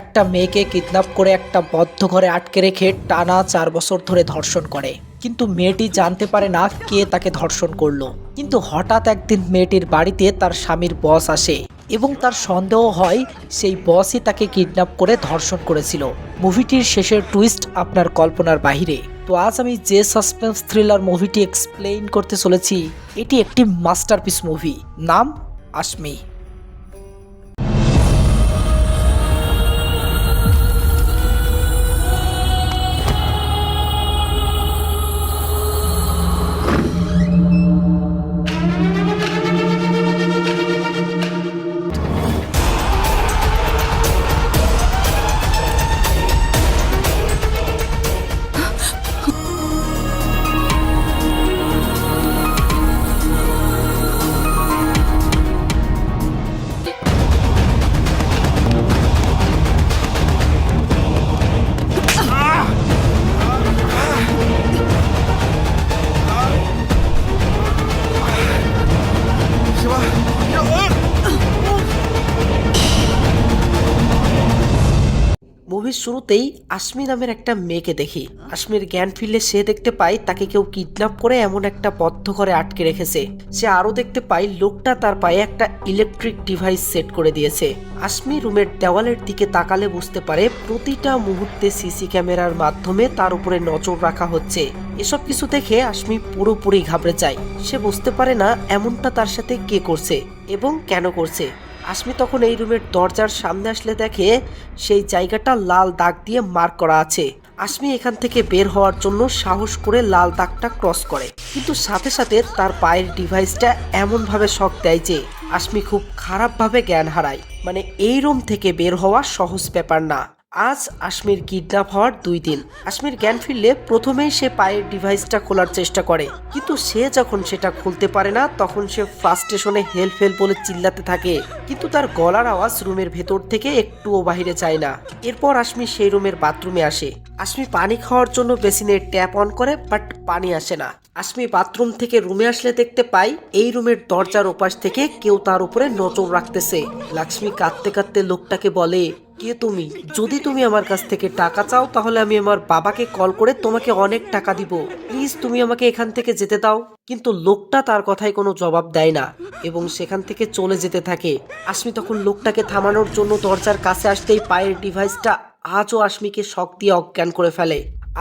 একটা মেয়েকে কিডন্যাপ করে একটা বদ্ধ ঘরে আটকে রেখে টানা 4 বছর ধরে ধর্ষণ করে। কিন্তু মেয়েটি জানতে পারে না কে তাকে ধর্ষণ করলো। কিন্তু হঠাৎ একদিন মেয়েটির বাড়িতে তার স্বামীর বস আসে এবং তার সন্দেহ হয় সেই বসই তাকে কিডন্যাপ করে ধর্ষণ করেছিল। মুভিটির শেষের টুইস্ট আপনার কল্পনার বাহিরে। তো আজ আমি যে সাসপেন্স থ্রিলার মুভিটি এক্সপ্লেইন করতে চলেছি, এটি একটি মাস্টারপিস মুভি, নাম আশমি। মুভির শুরুতেই আশমি নামের একটা মেয়েকে দেখি। আশমির জ্ঞান ফিরলে সে দেখতে পায় তাকে কেউ কিডন্যাপ করে এমন একটা বদ্ধ ঘরে আটকে রেখেছে। সে আরো দেখতে পায় লোকটা তার পায়ে একটা ইলেকট্রিক ডিভাইস সেট করে দিয়েছে। আশমি রুমের দেওয়ালের দিকে তাকালে বুঝতে পারে প্রতিটা মুহূর্তে সিসি ক্যামেরার মাধ্যমে তার উপরে নজর রাখা হচ্ছে। এসব কিছু দেখে আশমি পুরোপুরি ঘাবড়ে যায়। সে বুঝতে পারে না এমনটা তার সাথে কে করছে এবং কেন করছে। আশমি তখন এই রুমের দরজার সামনে আসলে দেখে সেই জায়গাটা লাল দাগ দিয়ে মার্ক করা আছে। আশমি এখান থেকে বের হওয়ার জন্য সাহস করে লাল দাগটা ক্রস করে, কিন্তু সাথে সাথে তার পায়ের ডিভাইসটা এমনভাবে শক দেয় যে আশমি খুব খারাপভাবে জ্ঞান হারায়। মানে এই রুম থেকে বের হওয়া সহজ ব্যাপার না। আজ আশমির কিডন্যাপ হওয়ার 2 দিন। আশমির জ্ঞান ফিরলে প্রথমেই সে পায়ের ডিভাইসটা খোলার চেষ্টা করে, কিন্তু সে যখন সেটা খুলতে পারে না তখন সে ফ্রাস্ট্রেশনে হেল্প হেল্প বলে চিল্লাতে থাকে, কিন্তু তার গলার আওয়াজ রুমের ভেতর থেকে একটুও বাহিরে যায় না। এরপর আশমি সেই রুমের বাথরুমে আসে। আশমি পানি খাওয়ার জন্য বেসিনের ট্যাপ অন করে, বাট পানি আসে না। আশমি বাথরুম থেকে রুমে আসলে দেখতে পাই এই রুমের দরজার ওপাশ থেকে কেউ তার উপরে নজর রাখতেছে। লক্ষ্মী কাঁদতে কাঁদতে লোকটাকে বলে, কে তুমি? যদি তুমি আমার কাছ থেকে টাকা চাও তাহলে আমি আমার বাবাকে কল করে তোমাকে অনেক টাকা দিব, প্লিজ তুমি আমাকে এখান থেকে যেতে দাও। কিন্তু লোকটা তার কথায় কোনো জবাব দেয় না এবং সেখান থেকে চলে যেতে থাকে। আশমি তখন লোকটাকে থামানোর জন্য দরজার কাছে আসতেই পায়ের ডিভাইসটা আজও আশমিকে শক দিয়ে অজ্ঞান করে ফেলে।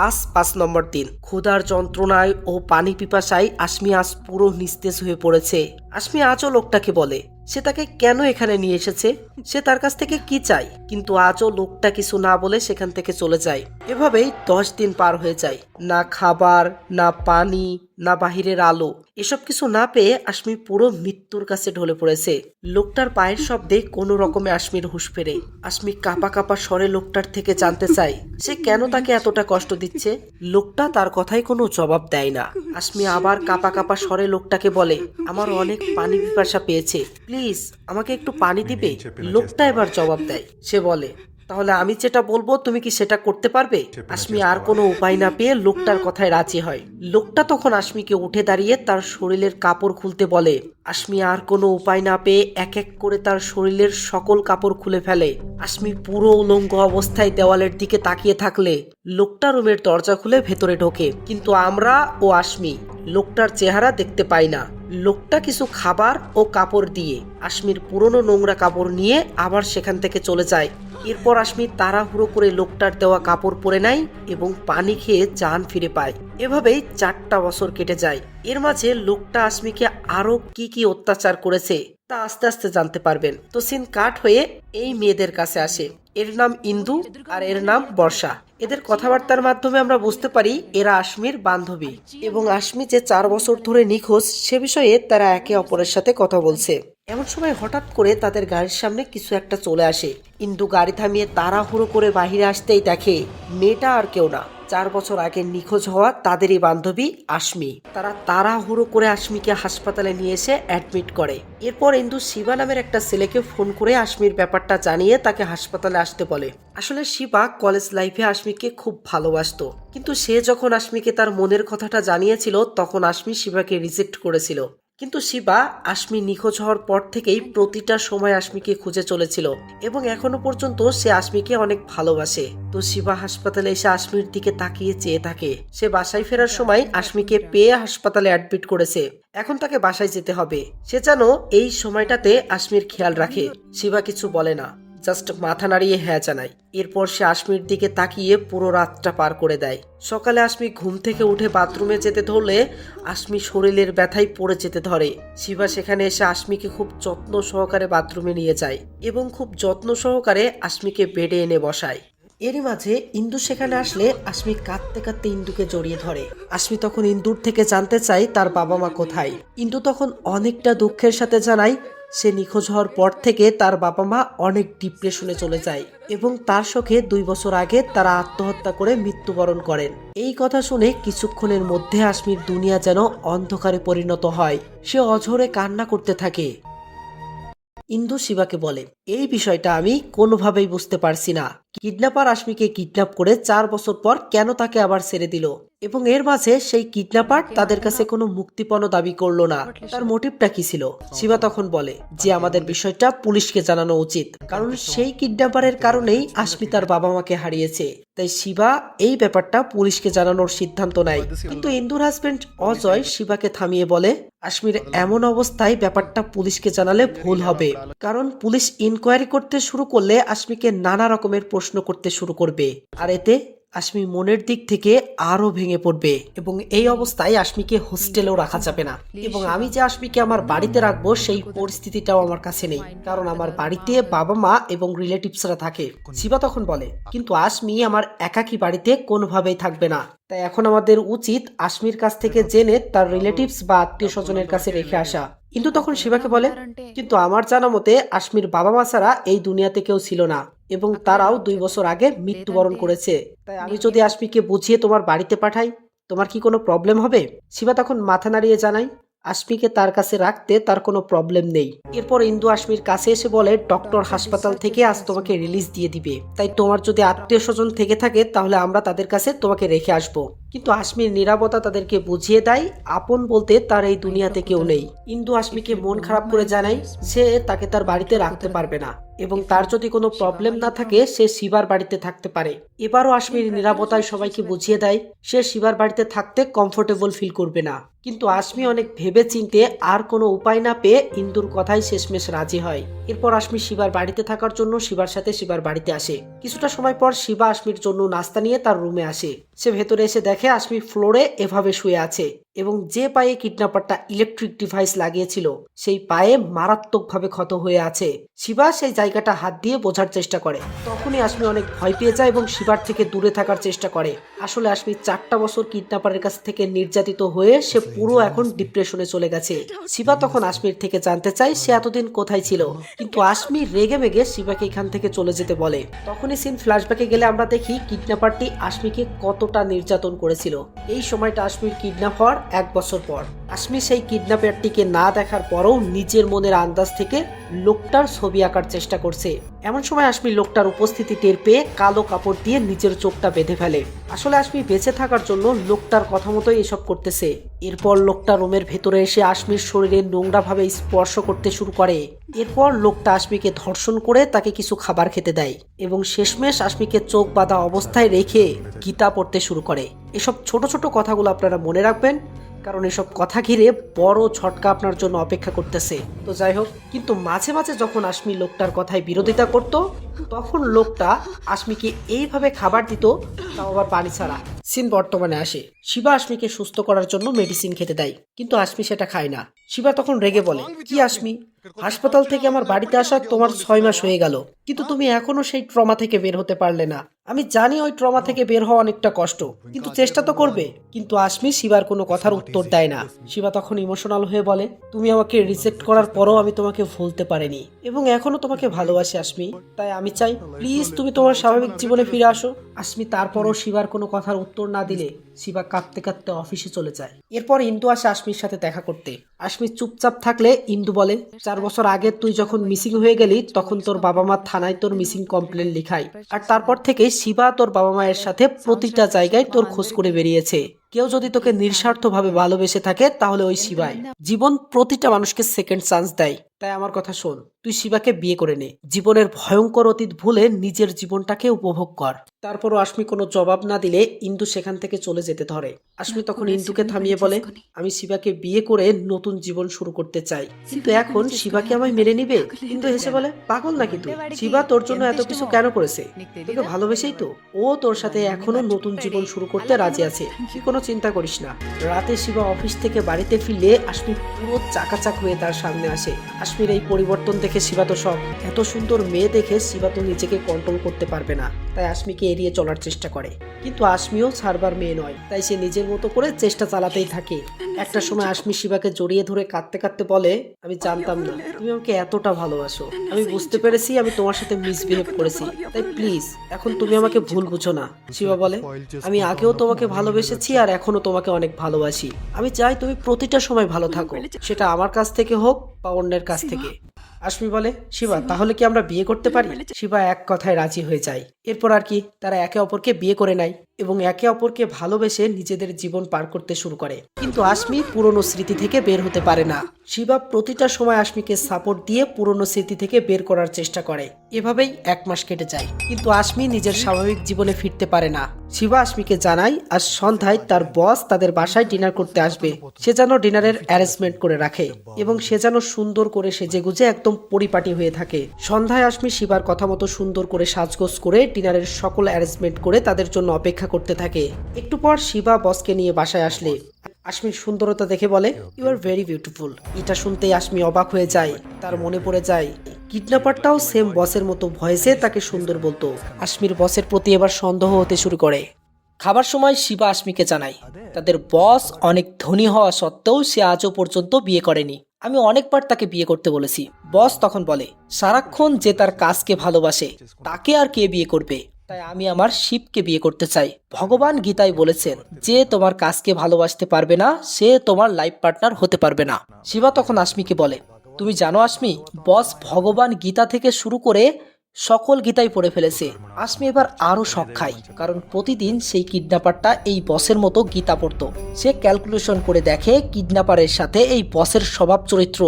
আজ 5 নম্বর দিন। ক্ষুধার যন্ত্রণায় ও পানি পিপাসায় আশমি আজ পুরো নিস্তেজ হয়ে পড়েছে। আশমি আজও লোকটাকে বলে সে তাকে কেন এখানে নিয়ে এসেছে, সে তার কাছ থেকে কি চায়, কিন্তু আজও লোকটা কিছু না বলে সেখান থেকে চলে যায়। এভাবেই 10 দিন পার হয়ে যায়। না খাবার, না পানি, না বাহিরের আলো, এসব কিছু না পেয়ে আশমি পুরো মৃত্যুর কাছে ঢলে পড়েছে। লোকটার পায়ের শব্দে কোনো রকমে আশমির হুঁশ ফেরে। আশমি কাঁপা কাঁপা স্বরে লোকটার থেকে জানতে চায় সে কেন তাকে এতটা কষ্ট দিচ্ছে। লোকটা তার কথায় কোনো জবাব দেয় না। আশমি আবার কাঁপা কাঁপা স্বরে লোকটাকে বলে, আমার অনেক পানি পিপাসা পেয়েছে, প্লিজ আমাকে একটু পানি দিবে? লোকটা এবার জবাব দেয়, সে বলে, তাহলে আমি যেটা বলবো তুমি কি সেটা করতে পারবে? আশমি আর কোনো উপায় না পেয়ে লোকটার কথায় রাজি হয়। লোকটা তখন আশমিকে উঠে দাঁড়িয়ে তার শরীরের কাপড় খুলতে বলে। আশমি আর কোনো উপায় না পেয়ে এক এক করে তার শরীরের সকল কাপড় খুলে ফেলে। আশমি পুরো উলঙ্গ অবস্থায় দেওয়ালের দিকে তাকিয়ে থাকলে লোকটা রুমের দরজা খুলে ভেতরে ঢোকে, কিন্তু আমরা ও আশমি লোকটার চেহারা দেখতে পাই না। লোকটা কিছু খাবার ও কাপড় দিয়ে আশমির পুরনো নোংরা কাপড় নিয়ে আবার সেখান থেকে চলে যায়। এরপর আশমি তাড়াহুড়ো করে লোকটার দেওয়া কাপড় পরে নেয় এবং পানি খেয়ে জান ফিরে পায়। এভাবেই 4টা বছর কেটে যায়। এর মাঝে লোকটা আশমিকে আরো কি কি অত্যাচার করেছে তা আস্তে আস্তে জানতে পারবেন। তো সিন কাট হয়ে এই মেয়েদের কাছে আসে। এর নাম ইন্দু আর এর নাম বর্ষা। এদের কথাবার্তার মাধ্যমে আমরা বুঝতে পারি এরা আশমির বান্ধবী এবং আশমি যে 4 বছর ধরে নিখোঁজ সে বিষয়ে তারা একে অপরের সাথে কথা বলছে। এমন সময় হঠাৎ করে তাদের গাড়ির সামনে কিছু একটা চলে আসে। ইন্দু গাড়ি থামিয়ে তাড়াহুড়ো করে বাহিরে আসতেই দেখে মেয়েটা আর কেউ না, 4 বছর আগে নিখোঁজ হওয়া তাদেরই বান্ধবী আশমি। তারা তাড়াহুড়ো করে আশমিকে হাসপাতালে নিয়ে এসে অ্যাডমিট করে। এরপর ইন্দু শিবা নামের একটা ছেলেকে ফোন করে আশমির ব্যাপারটা জানিয়ে তাকে হাসপাতালে আসতে বলে। আসলে শিবা কলেজ লাইফে আশমিকে খুব ভালোবাসতো, কিন্তু সে যখন আশমিকে তার মনের কথাটা জানিয়েছিল তখন আশমি শিবাকে রিজেক্ট করেছিল। কিন্তু শিবা আশমি নিখোঁজ হওয়ার পর থেকেই প্রতিটা সময় আশমিকে খুঁজে চলেছিল এবং এখনো পর্যন্ত সে আশমিকে অনেক ভালোবাসে। তো শিবা হাসপাতালে এসে আশমির দিকে তাকিয়ে চেয়ে থাকে। সে বাসায় ফেরার সময় আশমিকে পেয়ে হাসপাতালে অ্যাডমিট করেছে। এখন তাকে বাসায় যেতে হবে। সে যেন এই সময়টাতে আশমির খেয়াল রাখে। শিবা কিছু বলে না, জাস্ট মাথা নাড়িয়ে হ্যাঁ জানায়। এরপর সে আশমির দিকে তাকিয়ে পুরো রাতটা পার করে দেয়। সকালে আশমি ঘুম থেকে উঠে বাথরুমে যেতে ধরলে আশমি শরীরের ব্যথায় পড়ে যেতে ধরে। শিবা সেখানে এসে আশমিকে খুব যত্ন সহকারে বাথরুমে নিয়ে যায় এবং খুব যত্ন সহকারে আশমিকে বেডে এনে বসায়। এরই মাঝে ইন্দু সেখানে আসলে আশমি কাঁদতে কাঁদতে ইন্দুকে জড়িয়ে ধরে। আশমি তখন ইন্দুর থেকে জানতে চায় তার বাবা মা কোথায়। ইন্দু তখন অনেকটা দুঃখের সাথে জানায় সে নিখোঁজ হওয়ার পর থেকে তার বাবা মা অনেক ডিপ্রেশনে চলে যায় এবং তার শোকে 2 বছর আগে তারা আত্মহত্যা করে মৃত্যুবরণ করেন। এই কথা শুনে কিছুক্ষণের মধ্যে আশমির দুনিয়া যেন অন্ধকারে পরিণত হয়। সে অঝরে কান্না করতে থাকে। ইন্দু শিবাকে বলে, এই বিষয়টা আমি কোনোভাবেই বুঝতে পারছি না। কিডন্যাপার আশমিকে কিডন্যাপ করে 4 বছর পর কেন তাকে আবার ছেড়ে দিল এবং এর মাঝে সেই কিডন্যাপার তাদের কাছে কোনো মুক্তিপণও দাবি করলো না। তার মোটিভটা কি ছিল? শিবা তখন বলে যে আমাদের বিষয়টা পুলিশকে জানানো উচিত, কারণ সেই কিডন্যাপারের কারণেই আশমি তার বাবা মাকে হারিয়েছে। তাই শিবা এই ব্যাপারটা পুলিশকে জানানোর সিদ্ধান্ত নেয়। কিন্তু ইন্দুর হাজবেন্ড অজয় শিবাকে থামিয়ে বলে, আশমির এমন অবস্থায় ব্যাপারটা পুলিশকে জানালে ভুল হবে, কারণ পুলিশ ইনকোয়ারি করতে শুরু করলে আশমিকে নানা রকমের প্রশ্ন করতে শুরু করবে, আর এতে আশমি মনের দিক থেকে আরো ভেঙে পড়বে এবং এই অবস্থায় আশমিকে হোস্টেলেও রাখা যাবে না। এবং আমি যে আশমিকে আমার বাড়িতে রাখবো সেই পরিস্থিতিটাও আমার কাছে নেই, কারণ আমার বাড়িতে বাবা মা এবং রিলেটিভসরা থাকে। শিবা তখন বলে, কিন্তু আশমি আমার একাকী বাড়িতে কোনোভাবেই থাকবে না, তাই এখন আমাদের উচিত আশমির কাছ থেকে জেনে তার রিলেটিভস বা আত্মীয় স্বজনের কাছে রেখে আসা। কিন্তু তখন শিবাকে বলে, কিন্তু আমার জানা মতে আশমির বাবা মা ছাড়া এই দুনিয়াতে কেউ ছিল না এবং তারাও 2 বছর আগে মৃত্যুবরণ করেছে। তাই আমি যদি আশমিকে বুঝিয়ে তোমার বাড়িতে পাঠাই, তোমার কি কোনো প্রবলেম হবে? শিবা তখন মাথা নাড়িয়ে জানায় আশমিকে তার কাছে রাখতে তার কোনো প্রবলেম নেই। এরপর ইন্দু আশমির কাছে এসে বলে, ডক্টর হাসপাতাল থেকে আজ তোমাকে রিলিজ দিয়ে দিবে, তাই তোমার যদি আত্মীয় স্বজন থেকে থাকে তাহলে আমরা তাদের কাছে তোমাকে রেখে আসবো। কিন্তু আশমির নীরবতা তাদেরকে বুঝিয়ে দেয় আপন বলতে তার এই দুনিয়াতে কেউ নেই। ইন্দু আশমিকে মন খারাপ করে জানায় সে তাকে তার বাড়িতে রাখতে পারবে না এবং তার যদি কোনো প্রবলেম না থাকে সে শিবার বাড়িতে থাকতে পারে। এবারও আশমির নীরবতায় সবাইকে বুঝিয়ে দেয় সে শিবার বাড়িতে থাকতে কমফোর্টেবল ফিল করবে না। কিন্তু আশমি অনেক ভেবে চিন্তে আর কোনো উপায় না পেয়ে ইন্দুর কথাই শেষমেশ রাজি হয়। এরপর আশমি শিবার বাড়িতে থাকার জন্য শিবার সাথে শিবার বাড়িতে আসে। কিছুটা সময় পর শিবা আশমির জন্য নাস্তা নিয়ে তার রুমে আসে। সে ভেতরে এসে দেখে আশমি ফ্লোরে এভাবে শুয়ে আছে এবং যে পায়ে কিডন্যাপারটা ইলেকট্রিক ডিভাইস লাগিয়েছিল সেই পায়ে মারাত্মকভাবে ক্ষত হয়ে আছে। শিবা সেই জায়গাটা হাত দিয়ে বোঝার চেষ্টা করে। তখনই আশমি অনেক ভয় পেয়ে যায় এবং শিবার থেকে দূরে থাকার চেষ্টা করে। আসলে আশমি 4টা বছর কিডন্যাপারের কাছ থেকে নির্যাতিত হয়ে সে পুরো এখন ডিপ্রেশনে চলে গেছে। শিবা তখন আশমির থেকে জানতে চায় সে এতদিন কোথায় ছিল, কিন্তু আশমি রেগে মেগে শিবাকে এখান থেকে চলে যেতে বলে। তখনই সিন ফ্ল্যাশব্যাকে গেলে আমরা দেখি কিডন্যাপারটি আশমিকে কতটা নির্যাতন করেছিল। এই সময়টা আশমির কিডন্যাপ হওয়ার 1 বছর পর। আশমি সেই কিডন্যাপারটিকে না দেখার পরও নিজের মনের আন্দাজ থেকে লোকটার ছবি আঁকার চেষ্টা করছে। এমন সময় আশমি লোকটার উপস্থিতি টের পেয়ে কালো কাপড় দিয়ে নিজের চোখটা বেঁধে ফেলে। আসলে আশমি বেঁচে থাকার জন্য লোকটার কথা মতোই এসব করতেছে। এরপর লোকটা রুমের ভেতরে এসে আশমির শরীরে নোংরাভাবে স্পর্শ করতে শুরু করে। এরপর লোকটা আশমিকে ধর্ষণ করে তাকে কিছু খাবার খেতে দেয় এবং শেষমেশ আশমিকে চোখ বাঁধা অবস্থায় রেখে গীতা পড়তে শুরু করে। এসব ছোট ছোট কথাগুলো আপনারা মনে রাখবেন, কারণ এসব কথা ঘিরে বড় ঝটকা আপনার জন্য অপেক্ষা করতেছে। তো যাই হোক, কিন্তু মাঝে মাঝে যখন আশমি লোকটার কথায় বিরোধিতা করত তখন লোকটা আশমিকে এইভাবে খাবার দিত, তাও আবার পানি ছাড়া। সিন বর্তমানে আসে। শিবা আশমিকে সুস্থ করার জন্য মেডিসিন খেতে দেয়, কিন্তু আশমি সেটা খায় না। শিবা তখন রেগে বলে, কি আশমি, হাসপাতাল থেকে আমার বাড়িতে আসা তোমার 6 মাস হয়ে গেল, কিন্তু তুমি এখনো সেই ট্রমা থেকে বের হতে পারলে না। আমি জানি ওই ট্রমা থেকে বের হওয়া অনেকটা কষ্ট, কিন্তু চেষ্টা তো করবে। কিন্তু আশমি শিবার কোনো কথার উত্তর দেয় না। শিবা তখন ইমোশনাল হয়ে বলে, তুমি আমাকে রিজেক্ট করার পরও আমি তোমাকে ভুলতে পারিনি এবং এখনো তোমাকে ভালোবাসি আশমি, তাই আমি চাই প্লিজ তুমি তোমার স্বাভাবিক জীবনে ফিরে আসো। আশমি তারপরও শিবার কোনো কথার উত্তর না দিলে শিবা কাঁদতে কাঁদতে অফিসে চলে যায়। এরপর ইন্দু আসে আশমির সাথে দেখা করতে। আশমি চুপচাপ থাকলে ইন্দু বলে, 4 বছর আগে তুই যখন মিসিং হয়ে গেলি তখন তোর বাবা মা থানায় তোর মিসিং কমপ্লেন লিখায়, আর তারপর থেকে শিবা তোর বাবা মায়ের সাথে প্রতিটা জায়গায় তোর খোঁজ করে বেরিয়েছে। কেউ যদি তোকে নিঃস্বার্থভাবে ভালোবেসে থাকে তাহলে ওই শিবাই। জীবন প্রতিটা মানুষকে সেকেন্ড চান্স দেয়। তাই আমার কথা শোন, তুই শিবাকে বিয়ে করে নে। জীবনের ভয়ঙ্কর অতীত ভুলে নিজের জীবনটাকে উপভোগ কর। তারপরও আশমি কোনো জবাব না দিলে ইন্দু সেখান থেকে চলে যেতে ধরে। আশমি তখন ইন্দুকে থামিয়ে বলে, আমি শিবাকে বিয়ে করে নতুন জীবন শুরু করতে চাই, কিন্তু এখন শিবাকে আমায় মেনে নিবে? ইন্দু হেসে বলে, পাগল নাকি তুই? শিবা তোর জন্য এত কিছু কেন করেছে? তোকে ভালোবেসেই তো ও তোর সাথে এখনো নতুন জীবন শুরু করতে রাজি আছে। তুই কোনো চিন্তা করিস না। রাতে শিবা অফিস থেকে বাড়িতে ফিরলে আশমি পুরো চাকাচাক হয়ে তার সামনে আসে। আশমির এই পরিবর্তন দেখে শিবা তো শক। এত সুন্দর মেয়ে দেখে শিবা তো নিজেকে কন্ট্রোল করতে পারবে না, তাই আশমিকে এড়িয়ে চলার চেষ্টা করে। কিন্তু আশমিও ছাড়বার মেয়ে নয়, তাই সে নিজের মতো করে চেষ্টা চালাতেই থাকে। একটা সময় আশমি শিবাকে জড়িয়ে ধরে কাঁদতে কাঁদতে বলে, আমি জানতাম না তুমি আমাকে এতটা ভালোবাসো। আমি বুঝতে পেরেছি আমি তোমার সাথে মিসবিহেভ করেছি, তাই প্লিজ এখন তুমি আমাকে ভুল বুঝো না। শিবা বলে, আমি আগেও তোমাকে ভালোবেসেছি আর এখনো তোমাকে অনেক ভালোবাসি। আমি চাই তুমি প্রতিটা সময় ভালো থাকো, সেটা আমার কাছ থেকে হোক বা অন্যের কাছ থেকে। আশমি বলে, শিবা তাহলে কি আমরা বিয়ে করতে পারি? শিবা এক কথায় রাজি হয়ে যায়। এরপর আর কি, তারা একে অপরকে বিয়ে করে নেয় এবং একে অপরকে ভালোবেসে নিজেদের জীবন পার করতে শুরু করে। কিন্তু আশমি পুরনো স্মৃতি থেকে বের হতে পারে না। শিবা প্রতিটা সময় আশমিকে সাপোর্ট দিয়ে পুরনো স্মৃতি থেকে বের করার চেষ্টা করে। এভাবেই 1 মাস কেটে যায়, কিন্তু আশমি নিজের স্বাভাবিক জীবনে ফিরতে পারে না। শিবা আশমিকে জানায় আজ সন্ধ্যায় তার বস তাদের বাসায় ডিনার করতে আসবে। সে যেন ডিনারের অ্যারেঞ্জমেন্ট করে রাখে এবং সে যেন সুন্দর করে সেজেগুজে একদম পরিপাটি হয়ে থাকে। সন্ধ্যায় আশমি শিবার কথা মতো সুন্দর করে সাজগোজ করে ডিনারের সকল অ্যারেঞ্জমেন্ট করে তাদের জন্য অপেক্ষা করতে থাকে। একটু পর শিবা বসকে নিয়ে বাসায় আসলে আশমির সুন্দরতা দেখে বলে, ইউ আর ভেরি বিউটিফুল। এটা শুনতেই আশমি অবাক হয়ে যায়। তার মনে পড়ে যায় কিডন্যাপারটাও সেম বসের মতো ভয়েসে তাকে সুন্দর বলতো। আশমির বসের প্রতি এবার সন্দেহ হতে শুরু করে। খাবার সময় শিবা আশমিকে জানায় তাদের বস অনেক ধনী হওয়া সত্ত্বেও সে আজও পর্যন্ত বিয়ে করেনি। আমি অনেকবার তাকে বিয়ে করতে বলেছি। বস তখন বলে, সারাক্ষণ যে তার কাজকে ভালোবাসে তাকে আর কে বিয়ে করবে? তাই আমি আমার শিবকে বিয়ে করতে চাই। ভগবান গীতায় বলেছেন, যে তোমার কাজকে ভালোবাসতে পারবে না সে তোমার লাইফ পার্টনার হতে পারবে না। শিবা তখন আশমিকে বলে, তুমি জানো আশমি, বস ভগবান গীতা থেকে শুরু করে সকল গীতাই পড়ে ফেলেছে। আশমি এবার আরো শক খায়, কারণ প্রতিদিন সেই কিডন্যাপারটা এই বসের মতো গীতা পড়তো। সে ক্যালকুলেশন করে দেখে কিডন্যাপারের সাথে এই বসের স্বভাব চরিত্র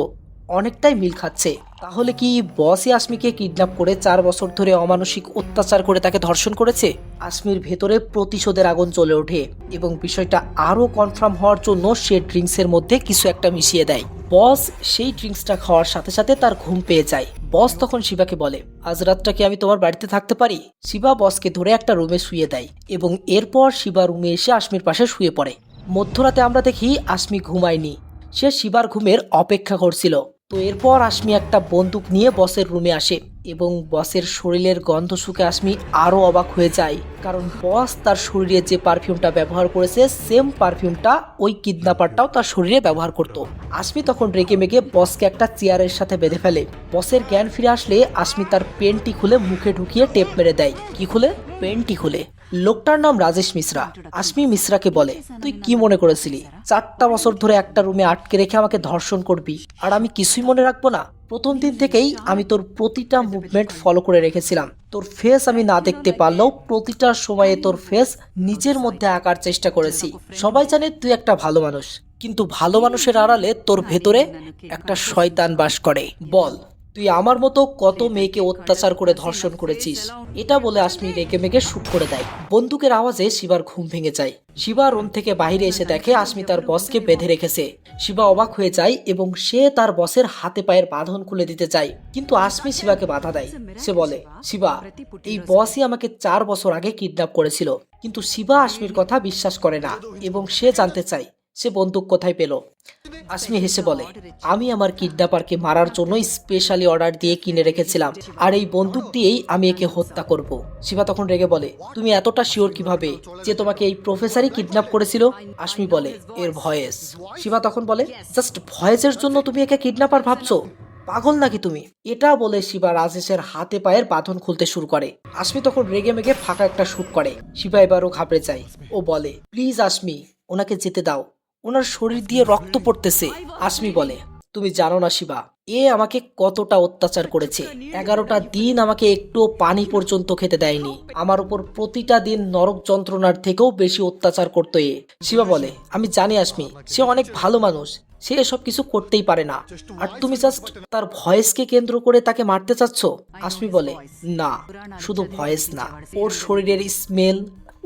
অনেকটাই মিল খাচ্ছে। তাহলে কি বসই আশমিকে কিডন্যাপ করে 4 বছর ধরে অমানসিক অত্যাচার করে তাকে ধর্ষণ করেছে? আশমির ভেতরে প্রতিশোধের আগুন জ্বলে ওঠে এবং বিষয়টা আরো কনফার্ম হওয়ার জন্য সে ড্রিঙ্কসের মধ্যে কিছু একটা মিশিয়ে দেয়। বস সেই ড্রিঙ্কসটা খাওয়ার সাথে সাথে তার ঘুম পেয়ে যায়। বস তখন শিবাকে বলে, আজ রাতটা কি আমি তোমার বাড়িতে থাকতে পারি? শিবা বসকে ধরে একটা রুমে শুয়ে দেয় এবং এরপর শিবা রুমে এসে আশমির পাশে শুয়ে পড়ে। মধ্যরাতে আমরা দেখি আশমি ঘুমায়নি, সে শিবার ঘুমের অপেক্ষা করছিল। তো এরপর আশমি একটা বন্দুক নিয়ে বসের রুমে আসে এবং বসের শরীরের গন্ধ শুকে আশমি আরো অবাক হয়ে যায়, কারণ বস তার শরীরে যে পারফিউমটা ব্যবহার করেছে সেম পারফিউমটা ওই কিডন্যাপারটাও তার শরীরে ব্যবহার করত। আশমি তখন রেগে মেগে বসকে একটা চেয়ারের সাথে বেঁধে ফেলে। বসের জ্ঞান ফিরে আসলে আশমি তার পেনটি খুলে মুখে ঢুকিয়ে টেপ মেরে দেয়। কি খুলে? পেনটি খুলে। লোকটার নাম রাজেশ মিশ্রা। আশমি মিশ্রাকে বলে, তুই কি মনে করেছিলি 4টা বছর ধরে একটা রুমে আটকে রেখে আমাকে ধর্ষণ করবি আর আমি কিছুই মনে রাখবো না? প্রথম দিন থেকেই আমি তোর প্রতিটা মুভমেন্ট ফলো করে রেখেছিলাম। তোর ফেস আমি না দেখতে পারলেও প্রতিটা সময়ে তোর ফেস নিজের মধ্যে আঁকার চেষ্টা করেছি। সবাই জানে তুই একটা ভালো মানুষ, কিন্তু ভালো মানুষের আড়ালে তোর ভেতরে একটা শয়তান বাস করে। বল, তুই আমার মতো কত মেয়েকে অত্যাচার করে ধর্ষণ করেছিস? এটা বলে আশমি রেগে মেগে শুট করে দেয়। বন্দুকের আওয়াজে শিবার ঘুম ভেঙে যায়। শিবা রুম থেকে বাইরে এসে দেখে আশমি তার বসকে বেঁধে রেখেছে। শিবা অবাক হয়ে যায় এবং সে তার বসের হাতে পায়ের বাঁধন খুলে দিতে চায়, কিন্তু আশমি শিবাকে বাধা দেয়। সে বলে, শিবা, এই বসই আমাকে 4 বছর আগে কিডন্যাপ করেছিল। কিন্তু শিবা আশমির কথা বিশ্বাস করে না এবং সে জানতে চায় সে বন্দুক কোথায় পেল। আশমি হেসে বলে, আমি আমার কিডন্যাপারকে মারার জন্য স্পেশালি অর্ডার দিয়ে কিনে রেখেছিলাম আর এই বন্দুক দিয়েই আমি একে হত্যা করব। শিবা তখন রেগে বলে, তুমি এতটা শিওর কিভাবে যে তোমাকে এই প্রফেসরই কিডন্যাপ করেছিল? আশমি বলে, এর ভয়েস। শিবা তখন বলে, জাস্ট ভয়েসের জন্য তুমি একে কিডন্যাপার ভাবছো? পাগল নাকি তুমি? এটা বলে শিবা রাজেশের হাতে পায়ের বাঁধন খুলতে শুরু করে। আশমি তখন রেগে মেগে ফাঁকা একটা শুট করে। শিবা এবারও ঘাবড়ে যায়। ও বলে, প্লিজ আশমি, ওনাকে যেতে দাও, ওনার শরীর দিয়ে রক্ত পড়তেছে। আশমি বলে, তুমি জানো না শিবা, এ আমাকে কতটা অত্যাচার করেছে। 11টা দিন আমাকে একটু পানি পর্যন্ত খেতে দেয়নি। আমার উপর প্রতিটা দিন নরক যন্ত্রণার থেকেও বেশি অত্যাচার করতো এ। শিবা বলে, আমি জানি আসমী, সে অনেক ভালো মানুষ, সে এসব কিছু করতেই পারে না। আর তুমি জাস্ট তার ভয়েসকে কেন্দ্র করে তাকে মারতে চাচ্ছ। আসমী বলে, না, শুধু ভয়েস না, ওর শরীরের স্মেল,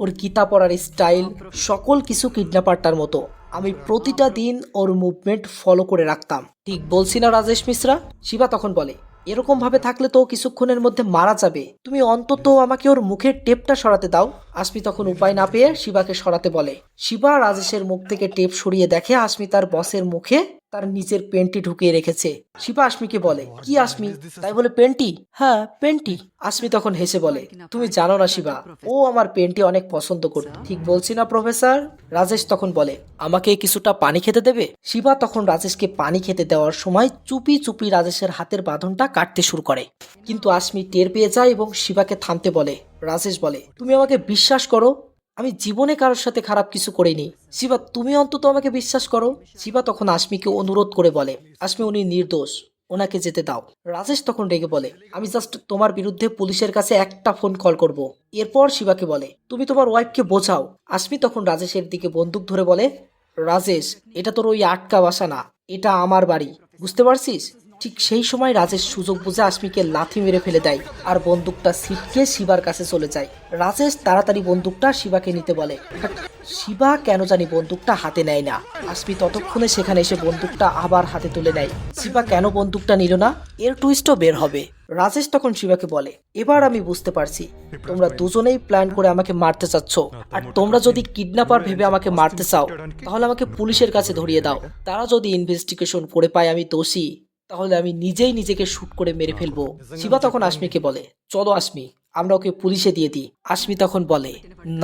ওর গীতা পড়ার স্টাইল, সকল কিছু কিডন্যাপারটার মতো। আমি প্রতিটা দিন ওর মুভমেন্ট ফলো করে রাখতাম। ঠিক বলছি না রাজেশ মিশ্রা? শিবা তখন বলে, এরকম ভাবে থাকলে তো কিছুক্ষণের মধ্যে মারা যাবে। তুমি অন্তত আমাকে ওর মুখের টেপটা সরাতে দাও। আসমী তখন উপায় না পেয়ে শিবাকে সরাতে বলে। শিবা রাজেশের মুখ থেকে টেপ সরিয়ে দেখে আসমী তার বসের মুখে তার নিজের পেনটি ঢুকিয়ে রেখেছে। শিবা আসমীকে বলে, কি আসমী? তাই বলে পেনটি? হ্যাঁ, পেনটি। আসমী তখন হেসে বলে, তুমি জানো না শিবা, ও আমার পেনটি অনেক পছন্দ করত। ঠিক বলছি না প্রফেসর? রাজেশ তখন বলে, আমাকে কিছুটা পানি খেতে দেবে? শিবা তখন রাজেশকে পানি খেতে দেওয়ার সময় চুপি চুপি রাজেশের হাতের বাঁধনটা কাটতে শুরু করে। কিন্তু আসমী টের পেয়ে যায় এবং শিবাকে থামতে বলে। রাজেশ বলে, তুমি আমাকে বিশ্বাস করো, আমি জীবনে কারোর সাথে খারাপ কিছু করিনি। শিবা, তুমি অন্তত আমাকে বিশ্বাস করো। শিবা তখন আসমীকে অনুরোধ করে বলে, আসমী, উনি নির্দোষ, ওনাকে যেতে দাও। রাজেশ তখন রেগে বলে, আমি জাস্ট তোমার বিরুদ্ধে পুলিশের কাছে একটা ফোন কল করব। এরপর শিবাকে বলে, তুমি তোমার ওয়াইফকে বোঝাও। আসমী তখন রাজেশের দিকে বন্দুক ধরে বলে, রাজেশ, এটা তোর ওই আটকা বাসা না, এটা আমার বাড়ি, বুঝতে পারছিস? ঠিক সেই সময় রাজেশ সুযোগ বুঝে আসমীকে লাথি মেরে ফেলে দেয় আর বন্দুকটা ছিটকে শিবার কাছে চলে যায়। রাজেশ তাড়াতাড়ি বন্দুকটা শিবাকে নিতে বলে। শিবা কেন জানি বন্দুকটা হাতে নেয় না। আসমী ততক্ষণে সেখানে এসে বন্দুকটা আবার হাতে তুলে নেয়। শিবা কেন বন্দুকটা নিল না, এর টুইস্টও বের হবে। রাজেশ তখন শিবাকে বলে, এবার আমি বুঝতে পারছি, তোমরা দুজনেই প্ল্যান করে আমাকে মারতে চাচ্ছ। আর তোমরা যদি কিডন্যাপার ভেবে আমাকে মারতে চাও, তাহলে আমাকে পুলিশের কাছে ধরিয়ে দাও। তারা যদি ইনভেস্টিগেশন করে পায় আমি দোষী, তাহলে আমি নিজেই নিজেকে শুট করে মেরে ফেলবো। শিবা তখন আসমীকে বলে, চলো আসমী, আমরা ওকে পুলিশে দিয়ে দিই। আসমী তখন বলে,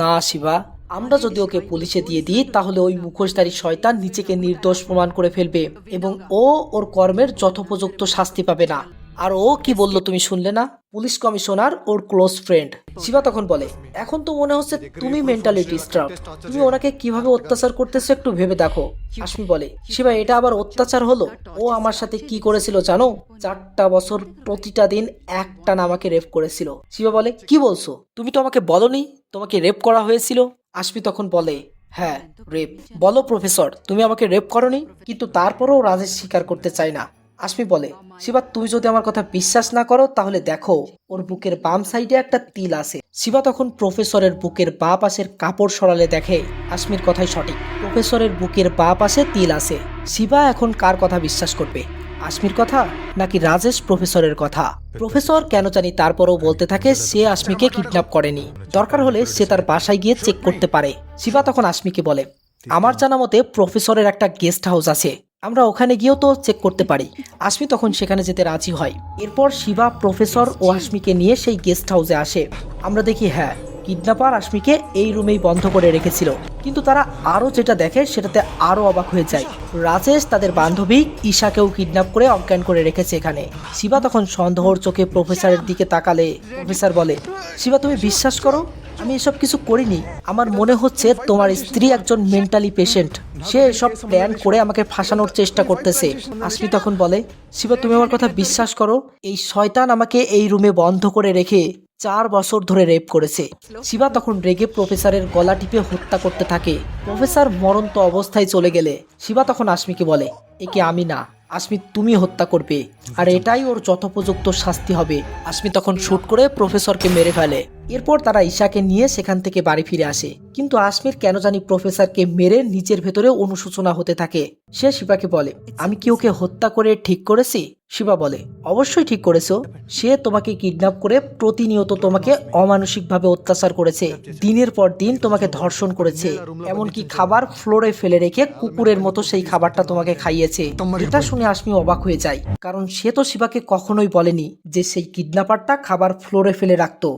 না শিবা, আমরা যদি ওকে পুলিশে দিয়ে দিই তাহলে ওই মুখোশধারী শয়তান নিজেকে নির্দোষ প্রমাণ করে ফেলবে এবং ও ওর কর্মের যথোপযুক্ত শাস্তি পাবে না। আর ও কি বললো তুমি শুনলে না? পুলিশ কমিশনার ওর ক্লোজ ফ্রেন্ড। শিবা তখন বলে, এখন তো মনে হচ্ছে তুমি মেন্টালি ডিস্টার্ব, তুমি ওনাকে কিভাবে অত্যাচার করতেছো একটু ভেবে দেখো। আসমী বলে, শিবা, এটা আবার অত্যাচার হলো? ও আমার সাথে কি করেছিল জানো? 4টা বছর প্রতিটা দিন একটানা আমাকে রেপ করেছিল। শিবা বলে, কি বলছো? তুমি তো আমাকে বলনি তোমাকে রেপ করা হয়েছিল। আসমী তখন বলে, হ্যাঁ, রেপ। বলো প্রফেসর, তুমি আমাকে রেপ করনি? কিন্তু তারপরেও রাজেশ স্বীকার করতে চায় না। আসমী বলে, শিবা, তুমি যদি আমার কথা বিশ্বাস না করো তাহলে দেখো, ওর বুকের বাম সাইডে একটা তিল আছে। শিবা তখন প্রফেসরের বুকের বাঁ পাশের কাপড় সরালে দেখে আসমীর কথাই সঠিক, প্রফেসরের বুকের বাঁ পাশে তিল আছে। শিবা এখন কার কথা বিশ্বাস করবে, আসমীর কথা নাকি রাজেশ প্রফেসরের কথা? প্রফেসর কেন জানি তারপরও বলতে থাকে সে আসমীকে কিডন্যাপ করেনি, দরকার হলে সে তার বাসায় গিয়ে চেক করতে পারে। শিবা তখন আসমীকে বলে, আমার জানা মতে প্রফেসরের একটা গেস্ট হাউস আছে, আমরা ওখানে গিয়েও তো চেক করতে পারি। আসমী তখন সেখানে যেতে রাজি হয়। এরপর শিবা প্রফেসর ও আসমীকে নিয়ে সেই গেস্ট হাউসে আসে। আমরা দেখি, হ্যাঁ, কিডন্যাপার আসমীকে এই রুমেই বন্ধ করে রেখেছিল। কিন্তু তারা আরো যেটা দেখে সেটাতে আরো অবাক হয়ে যায়। রাজেশ তাদের বান্ধবী ঈশাকেও কিডন্যাপ করে অজ্ঞান করে রেখেছে এখানে। শিবা তখন সন্দেহর চোখে প্রফেসরের দিকে তাকালে প্রফেসর বলে, শিবা, তুমি বিশ্বাস করো, আমি এসব কিছু করিনি। আমার মনে হচ্ছে তোমার স্ত্রী একজন মেন্টালি পেশেন্ট, সে এসব প্ল্যান করে আমাকে ফাঁসানোর চেষ্টা করতেছে। আসমী তখন বলে, শিবা, তুমি আমার কথা বিশ্বাস করো, এই শয়তান আমাকে এই রুমে বন্ধ করে রেখে 4 বছর ধরে রেপ করেছে। শিবা তখন রেগে প্রফেসরের গলা টিপে হত্যা করতে থাকে। প্রফেসর মরন্ত অবস্থায় চলে গেলে শিবা তখন আসমীকে বলে, একে আমি না, আসমী তুমি হত্যা করবে, আর এটাই ওর যথোপযুক্ত শাস্তি হবে। আসমী তখন শুট করে প্রফেসরকে মেরে ফেলে। এরপর তারা ঈশাকে নিয়ে সেখান থেকে বাড়ি ফিরে আসে। কিন্তু আসমীর কেন জানি প্রফেসরকে মেরে নিজের ভেতরে অনুশোচনা হতে থাকে। সে শিবাকে বলে, আমি কি ওকে হত্যা করে ঠিক করেছি? শিবা বলে, অবশ্যই ঠিক করেছো। সে তোমাকে কিডন্যাপ করে প্রতিনিয়ত তোমাকে অমানসিকভাবে অত্যাচার করেছে, দিনের পর দিন তোমাকে ধর্ষণ করেছে, এমনকি খাবার ফ্লোরে ফেলে রেখে কুকুরের মতো সেই খাবারটা তোমাকে খাইয়েছে। এটা শুনে আসমী অবাক হয়ে যায়, কারণ সে তো শিবাকে কখনোই বলেনি যে সেই কিডন্যাপারটা খাবার ফ্লোরে ফেলে রাখতো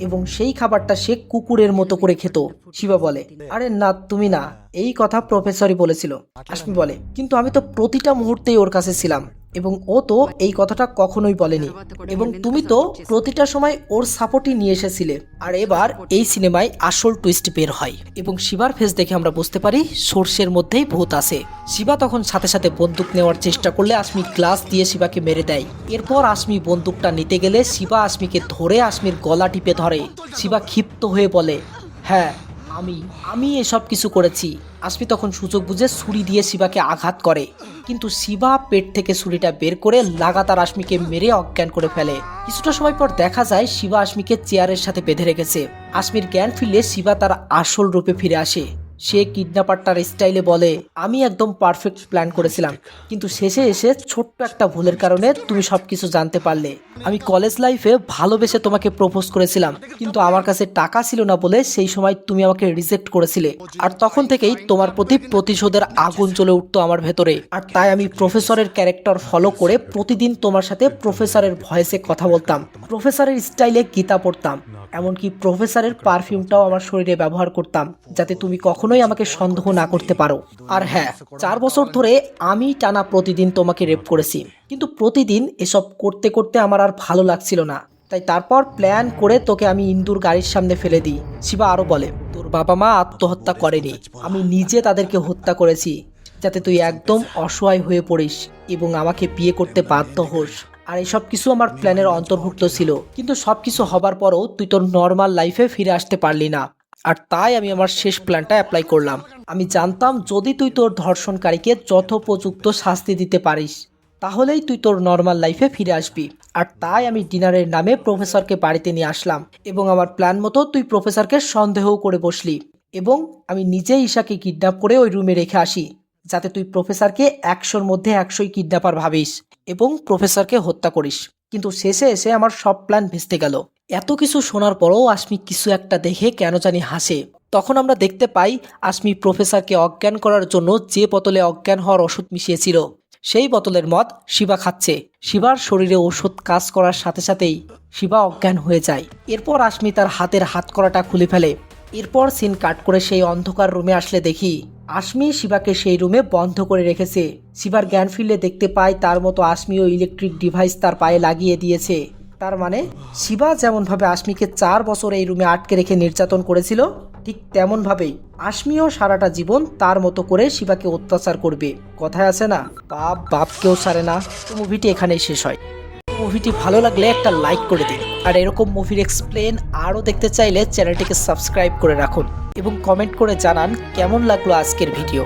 এবং সেই খাবারটা সে কুকুরের মতো করে খেত। শিবা বলে, আরে না, তুমি না, এই কথা প্রফেসরই বলেছিল। আসমী বলে, কিন্তু আমি তো প্রতিটা মুহূর্তেই ওর কাছে ছিলাম এবং ও তো এই কথাটা কখনোই বলেনি, এবং তুমি তো প্রতিটা সময় ওর সাপোর্টই নিয়ে এসেছিলে। আর এবার এই সিনেমায় আসল টুইস্ট বের হয় এবং শিবার ফেস দেখে আমরা বুঝতে পারি সর্ষের মধ্যেই ভূত আছে। শিবা তখন সাথে সাথে বন্দুক নেওয়ার চেষ্টা করলে আশমি গ্লাস দিয়ে শিবাকে মেরে দেয়। এরপর আশমি বন্দুকটা নিতে গেলে শিবা আশমিকে ধরে আশমির গলা টিপে ধরে। শিবা ক্ষিপ্ত হয়ে বলে, হ্যাঁ আমি এসব কিছু করেছি। আশমি তখন সুযোগ বুঝে ছুরি দিয়ে শিবাকে আঘাত করে, কিন্তু শিবা পেট থেকে ছুরিটা বের করে লাগাতার আশমিকে মেরে অজ্ঞান করে ফেলে। কিছুটা সময় পর দেখা যায় শিবা আশমিকে চেয়ারের সাথে বেঁধে রেখেছে। আশমির জ্ঞান ফিরলে শিবা তার আসল রূপে ফিরে আসে। সে কিডন্যাপারটার স্টাইলে বলে, আমি একদম পারফেক্ট প্ল্যান করেছিলাম, কিন্তু শেষে এসে ছোট্ট একটা ভুলের কারণে তুমি সবকিছু জানতে পারলে। আমি কলেজ লাইফে ভালোবেসে তোমাকে প্রপোজ করেছিলাম, কিন্তু আমার কাছে টাকা ছিল না বলে সেই সময় তুমি আমাকে রিজেক্ট করেছিলে। আর তখন থেকেই তোমার প্রতি প্রতিশোধের আগুন জ্বলে উঠতো আমার ভেতরে। আর তাই আমি প্রফেসরের ক্যারেক্টার ফলো করে প্রতিদিন তোমার সাথে প্রফেসরের ভয়েসে কথা বলতাম, প্রফেসরের স্টাইলে গীতা পড়তাম, এমনকি প্রফেসরের পারফিউমটাও আমার শরীরে ব্যবহার করতাম, যাতে তুমি কখনোই আমাকে সন্দেহ না করতে পারো। আর হ্যাঁ, 4 বছর ধরে আমি টানা প্রতিদিন তোমাকে রেপ করেছি, কিন্তু প্রতিদিন এসব করতে করতে আমার আর ভালো লাগছিল না। তাই তারপর প্ল্যান করে তোকে আমি ইন্দুর গাড়ির সামনে ফেলে দিই। শিবা আরো বলে, তোর বাবা মা আত্মহত্যা করেনি, আমি নিজে তাদেরকে হত্যা করেছি, যাতে তুই একদম অসহায় হয়ে পড়িস এবং আমাকে বিয়ে করতে বাধ্য হোস। আর এসব কিছু আমার প্ল্যানের অন্তর্ভুক্ত ছিল, কিন্তু সবকিছু হবার পরও তুই তোর নর্মাল লাইফে ফিরে আসতে পারলি না। আর তাই আমি আমার শেষ প্ল্যানটা অ্যাপ্লাই করলাম। আমি জানতাম যদি তুই তোর ধর্ষণকারীকে যথোপযুক্ত শাস্তি দিতে পারিস, তাহলেই তুই তোর নর্মাল লাইফে ফিরে আসবি। আর তাই আমি ডিনারের নামে প্রফেসরকে বাড়িতে নিয়ে আসলাম, এবং আমার প্ল্যান মতো তুই প্রফেসরকে সন্দেহ করে বসলি, এবং আমি নিজেই ঈশাকে কিডন্যাপ করে ওই রুমে রেখে আসি, যাতে তুই প্রফেসরকে 100-র মধ্যে 100ই কিডন্যাপার ভাবিস এবং প্রফেসরকে হত্যা করিস। কিন্তু শেষে এসে আমার সব প্ল্যান ভেস্তে গেল। এত কিছু শোনার পরও আশমি কিছু একটা দেখে কেন জানি হাসে। তখন আমরা দেখতে পাই আশমি প্রফেসরকে অজ্ঞান করার জন্য যে বোতলে অজ্ঞান হওয়ার ওষুধ মিশিয়েছিল, সেই বোতলের মদ শিবা খাচ্ছে। শিবার শরীরে ওষুধ কাজ করার সাথে সাথেই শিবা অজ্ঞান হয়ে যায়। এরপর আশমি তার হাতের হাতকড়াটা খুলে ফেলে। এরপর সিন কাট করে সেই অন্ধকার রুমে আসলে দেখি আশমি শিবাকে সেই রুমে বন্ধ করে রেখেছে। শিবার জ্ঞান ফিরলে দেখতে পাই তার মতো আশমিও ইলেকট্রিক ডিভাইস তার পায়ে লাগিয়ে দিয়েছে। তার মানে শিবা যেমনভাবে আশমিকে 4 বছর এই রুমে আটকে রেখে নির্যাতন করেছিল, ঠিক তেমনভাবেই আশমিও সারাটা জীবন তার মতো করে শিবাকে অত্যাচার করবে। কথায় আছে না, বাপ বাপকেও ছাড়ে না। তো মুভিটি এখানেই শেষ হয়। মুভিটি ভালো লাগলে একটা লাইক করে দিন, আর এরকম মুভির এক্সপ্লেন আরও দেখতে চাইলে চ্যানেলটিকে সাবস্ক্রাইব করে রাখুন এবং কমেন্ট করে জানান কেমন লাগলো আজকের ভিডিও।